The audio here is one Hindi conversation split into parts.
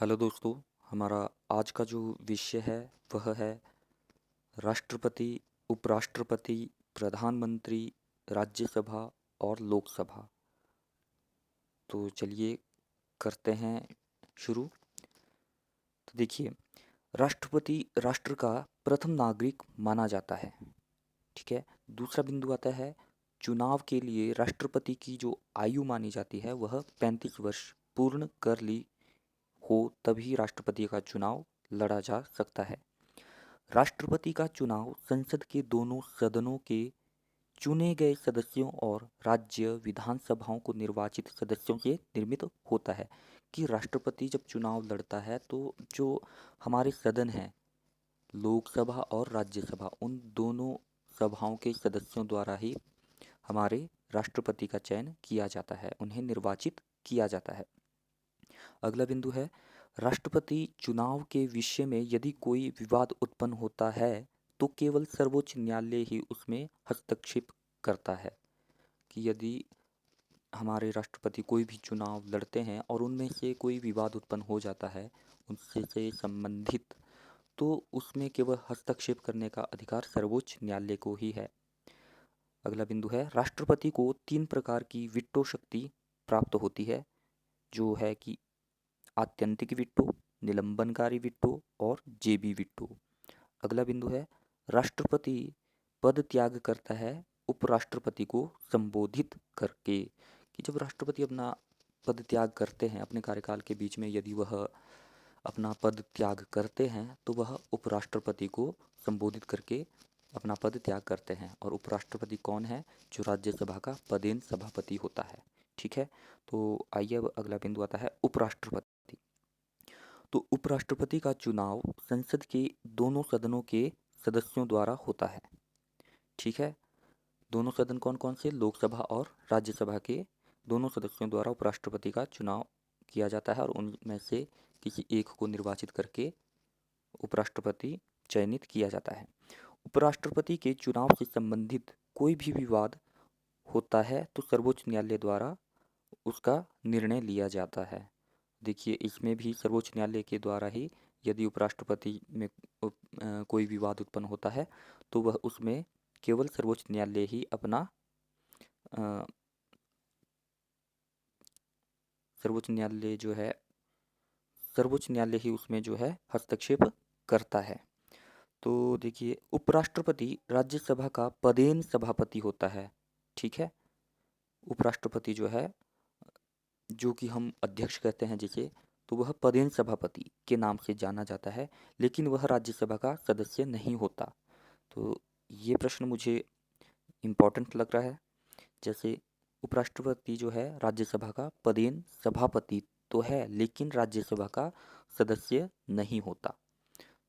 हेलो दोस्तों। हमारा आज का जो विषय है वह है राष्ट्रपति, उपराष्ट्रपति, प्रधानमंत्री, राज्यसभा और लोकसभा। तो चलिए करते हैं शुरू। तो देखिए, राष्ट्रपति राष्ट्र का प्रथम नागरिक माना जाता है। ठीक है। दूसरा बिंदु आता है, चुनाव के लिए राष्ट्रपति की जो आयु मानी जाती है वह 35 वर्ष पूर्ण कर ली हो तभी राष्ट्रपति का चुनाव लड़ा जा सकता है। राष्ट्रपति का चुनाव संसद के दोनों सदनों के चुने गए सदस्यों और राज्य विधानसभाओं को निर्वाचित सदस्यों से निर्मित होता है। कि राष्ट्रपति जब चुनाव लड़ता है तो जो हमारे सदन हैं, लोकसभा और राज्यसभा, उन दोनों सभाओं के सदस्यों द्वारा ही हमारे राष्ट्रपति का चयन किया जाता है, उन्हें निर्वाचित किया जाता है। अगला बिंदु है, राष्ट्रपति चुनाव के विषय में यदि कोई विवाद उत्पन्न होता है तो केवल सर्वोच्च न्यायालय ही उसमें हस्तक्षेप करता है। कि यदि हमारे राष्ट्रपति कोई भी चुनाव लड़ते हैं और उनमें से कोई विवाद उत्पन्न हो जाता है उनसे से संबंधित, तो उसमें केवल हस्तक्षेप करने का अधिकार सर्वोच्च न्यायालय को ही है। अगला बिंदु है, राष्ट्रपति को 3 प्रकार की वीटो शक्ति प्राप्त होती है, जो है कि आत्यंतिक वीटो, निलंबनकारी वीटो और जेबी वीटो। अगला बिंदु है, राष्ट्रपति पद त्याग करता है उपराष्ट्रपति को संबोधित करके। कि जब राष्ट्रपति अपना पद त्याग करते हैं अपने कार्यकाल के बीच में, यदि वह अपना पद त्याग करते हैं तो वह उपराष्ट्रपति को संबोधित करके अपना पद त्याग करते हैं। और उपराष्ट्रपति कौन है? जो राज्यसभा का पदेन सभापति होता है। ठीक है। तो आइए अब अगला बिंदु आता है उपराष्ट्रपति। तो उपराष्ट्रपति का चुनाव संसद के दोनों सदनों के सदस्यों द्वारा होता है। ठीक है। दोनों सदन कौन कौन से? लोकसभा और राज्यसभा के दोनों सदस्यों द्वारा उपराष्ट्रपति का चुनाव किया जाता है और उनमें से किसी एक को निर्वाचित करके उपराष्ट्रपति चयनित किया जाता है। उपराष्ट्रपति के चुनाव से संबंधित कोई भी विवाद होता है तो सर्वोच्च न्यायालय द्वारा उसका निर्णय लिया जाता है। देखिए, इसमें भी सर्वोच्च न्यायालय के द्वारा ही यदि उपराष्ट्रपति में कोई विवाद उत्पन्न होता है तो वह उसमें केवल सर्वोच्च न्यायालय ही अपना अ, सर्वोच्च न्यायालय जो है सर्वोच्च न्यायालय ही उसमें जो है हस्तक्षेप करता है। तो देखिए, उपराष्ट्रपति राज्यसभा का पदेन सभापति होता है। ठीक है। उपराष्ट्रपति जो है, जो कि हम अध्यक्ष कहते हैं जिसे, तो वह पदेन सभापति के नाम से जाना जाता है, लेकिन वह राज्यसभा का सदस्य नहीं होता। तो ये प्रश्न मुझे इम्पोर्टेंट लग रहा है। जैसे उपराष्ट्रपति जो है राज्यसभा का पदेन सभापति तो है, लेकिन राज्यसभा का सदस्य नहीं होता।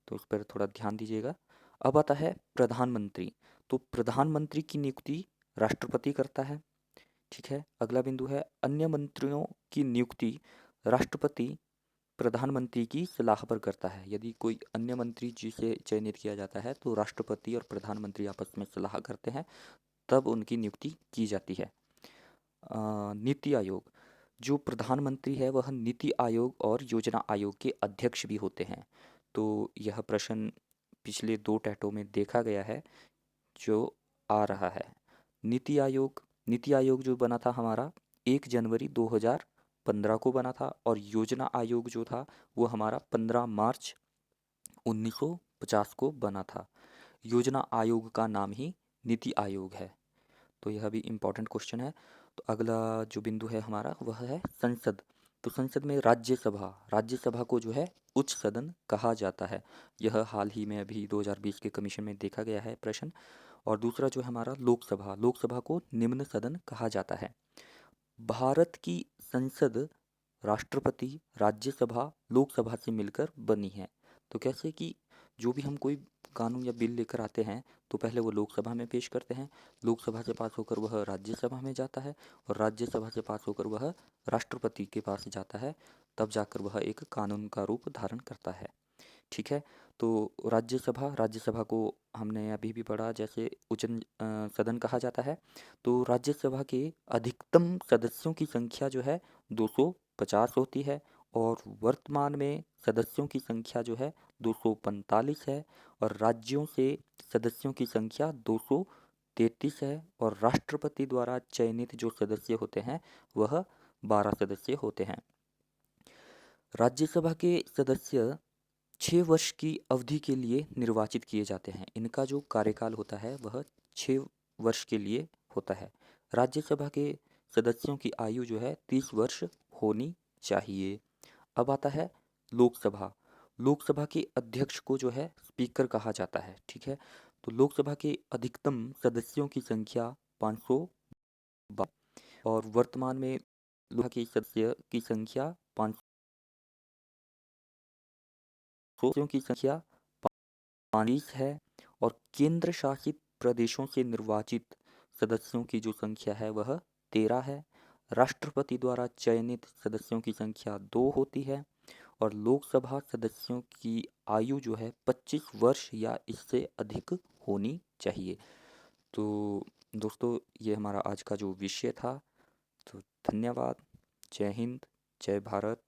तो इस पर थोड़ा ध्यान दीजिएगा। अब आता है प्रधानमंत्री। तो प्रधानमंत्री की नियुक्ति राष्ट्रपति करता है। ठीक है। अगला बिंदु है, अन्य मंत्रियों की नियुक्ति राष्ट्रपति प्रधानमंत्री की सलाह पर करता है। यदि कोई अन्य मंत्री जिसे चयनित किया जाता है तो राष्ट्रपति और प्रधानमंत्री आपस में सलाह करते हैं, तब उनकी नियुक्ति की जाती है। नीति आयोग। जो प्रधानमंत्री है वह नीति आयोग और योजना आयोग के अध्यक्ष भी होते हैं। तो यह प्रश्न पिछले 2 टैटों में देखा गया है जो आ रहा है। नीति आयोग जो बना था हमारा 1 जनवरी 2015 को बना था, और योजना आयोग जो था वो हमारा 15 मार्च 1950 को बना था। योजना आयोग का नाम ही नीति आयोग है। तो यह भी इम्पोर्टेंट क्वेश्चन है। तो अगला जो बिंदु है हमारा वह है संसद। तो संसद में राज्यसभा को जो है उच्च सदन कहा जाता है। यह हाल ही में अभी 2020 के कमीशन में देखा गया है प्रश्न। और दूसरा जो है हमारा लोकसभा को निम्न सदन कहा जाता है। भारत की संसद राष्ट्रपति, राज्यसभा, लोकसभा से मिलकर बनी है। तो कैसे कि जो भी हम कोई कानून या बिल लेकर आते हैं तो पहले वो लोकसभा में पेश करते हैं, लोकसभा से पास होकर वह राज्यसभा में जाता है, और राज्यसभा से पास होकर वह राष्ट्रपति के पास जाता है, तब जाकर वह एक कानून का रूप धारण करता है। ठीक है। तो राज्यसभा को हमने अभी भी पढ़ा, जैसे सदन कहा जाता है। तो राज्यसभा के अधिकतम सदस्यों की संख्या जो है 250 होती है, और वर्तमान में सदस्यों की संख्या जो है 245 है और राज्यों से सदस्यों की संख्या 233 है और राष्ट्रपति द्वारा चयनित जो सदस्य होते हैं वह 12 सदस्य होते हैं। राज्यसभा के सदस्य 6 वर्ष की अवधि के लिए निर्वाचित किए जाते हैं। इनका जो कार्यकाल होता है वह 6 वर्ष के लिए होता है। राज्यसभा के सदस्यों की आयु जो है 30 वर्ष होनी चाहिए। अब आता है लोकसभा। लोकसभा के अध्यक्ष को जो है स्पीकर कहा जाता है, ठीक है। तो लोकसभा के अधिकतम सदस्यों की संख्या 500 और वर्तमान में लोकसभा के सदस्य की संख्या 500 सदस्यों की संख्या 5 है और केंद्र शासित प्रदेशों से निर्वाचित सदस्यों की जो संख्या है वह 13 है। राष्ट्रपति द्वारा चयनित सदस्यों की संख्या 2 होती है और लोकसभा सदस्यों की आयु जो है 25 वर्ष या इससे अधिक होनी चाहिए। तो दोस्तों ये हमारा आज का जो विषय था। तो धन्यवाद। जय हिंद, जय भारत।